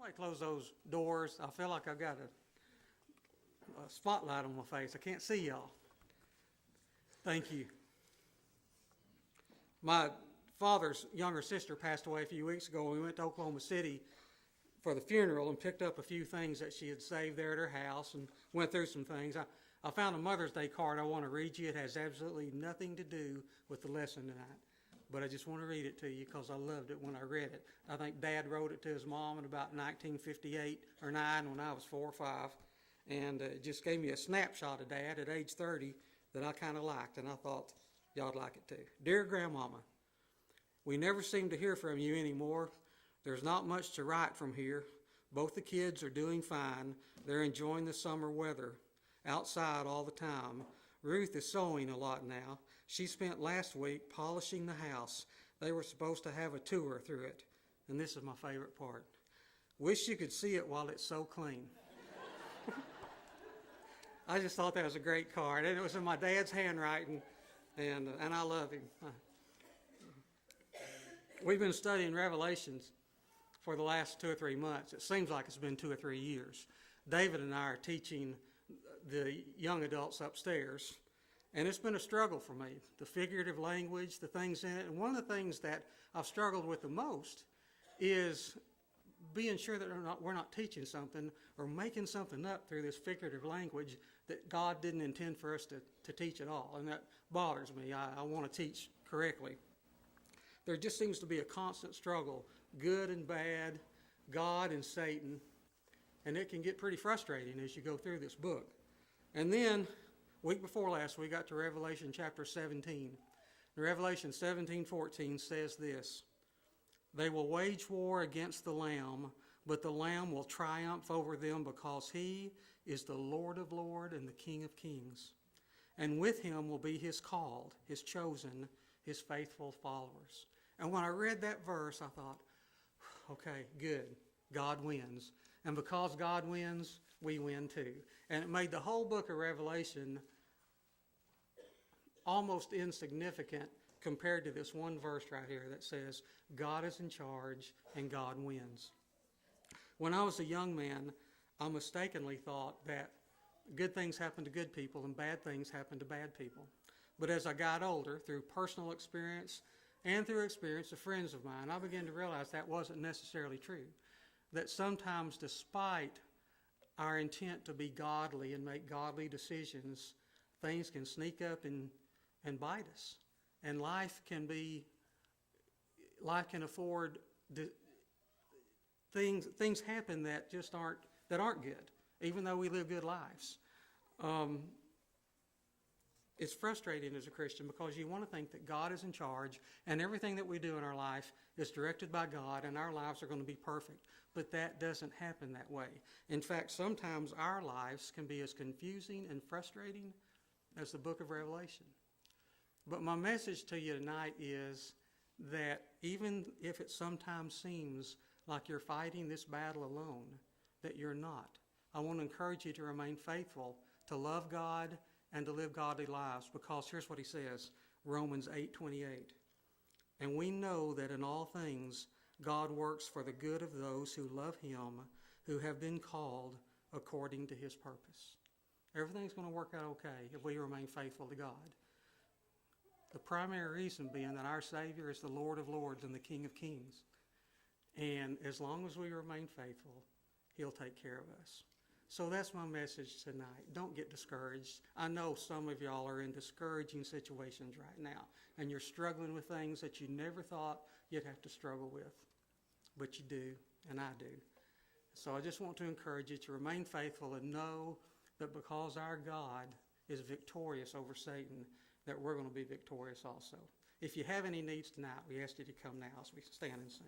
Somebody close those doors. I feel like I've got a spotlight on my face. I can't see y'all. Thank you. My father's younger sister passed away a few weeks ago, and we went to Oklahoma City for the funeral and picked up a few things that she had saved there at her house and went through some things. I found a Mother's Day card I want to read you. It has absolutely nothing to do with the lesson tonight, but I just want to read it to you because I loved it when I read it. I think Dad wrote it to his mom in about 1958 or 9 when I was 4 or 5, and it just gave me a snapshot of Dad at age 30 that I kind of liked, and I thought y'all'd like it too. Dear Grandmama, we never seem to hear from you anymore. There's not much to write from here. Both the kids are doing fine. They're enjoying the summer weather outside all the time. Ruth is sewing a lot now. She spent last week polishing the house. They were supposed to have a tour through it. And this is my favorite part. Wish you could see it while it's so clean. I just thought that was a great card. And it was in my dad's handwriting, and I love him. We've been studying Revelations for the last 2 or 3 months. It seems like it's been 2 or 3 years. David and I are teaching the young adults upstairs, and it's been a struggle for me. The figurative language, the things in it, and one of the things that I've struggled with the most is being sure that we're not teaching something or making something up through this figurative language that God didn't intend for us to teach at all, and that bothers me. I want to teach correctly. There just seems to be a constant struggle, good and bad, God and Satan, and it can get pretty frustrating as you go through this book. And then, week before last, we got to Revelation chapter 17. Revelation 17:14 says this, "They will wage war against the Lamb, but the Lamb will triumph over them because he is the Lord of lords and the King of kings. And with him will be his called, his chosen, his faithful followers." And when I read that verse, I thought, okay, good. God wins. And because God wins, we win too. And it made the whole book of Revelation almost insignificant compared to this one verse right here that says, God is in charge and God wins. When I was a young man, I mistakenly thought that good things happen to good people and bad things happen to bad people. But as I got older, through personal experience and through experience of friends of mine, I began to realize that wasn't necessarily true. That sometimes, despite our intent to be godly and make godly decisions, things can sneak up and bite us. And life can afford things happen that just aren't good, even though we live good lives. It's frustrating as a Christian because you want to think that God is in charge and everything that we do in our life is directed by God and our lives are going to be perfect. But that doesn't happen that way. In fact, sometimes our lives can be as confusing and frustrating as the book of Revelation. But my message to you tonight is that even if it sometimes seems like you're fighting this battle alone, that you're not. I want to encourage you to remain faithful, to love God, and to live godly lives, because here's what he says, Romans 8:28. "And we know that in all things God works for the good of those who love him, who have been called according to his purpose." Everything's going to work out okay if we remain faithful to God. The primary reason being that our Savior is the Lord of lords and the King of kings. And as long as we remain faithful, he'll take care of us. So that's my message tonight. Don't get discouraged. I know some of y'all are in discouraging situations right now, and you're struggling with things that you never thought you'd have to struggle with. But you do, and I do. So I just want to encourage you to remain faithful and know that because our God is victorious over Satan, that we're going to be victorious also. If you have any needs tonight, we ask you to come now as we stand and sing.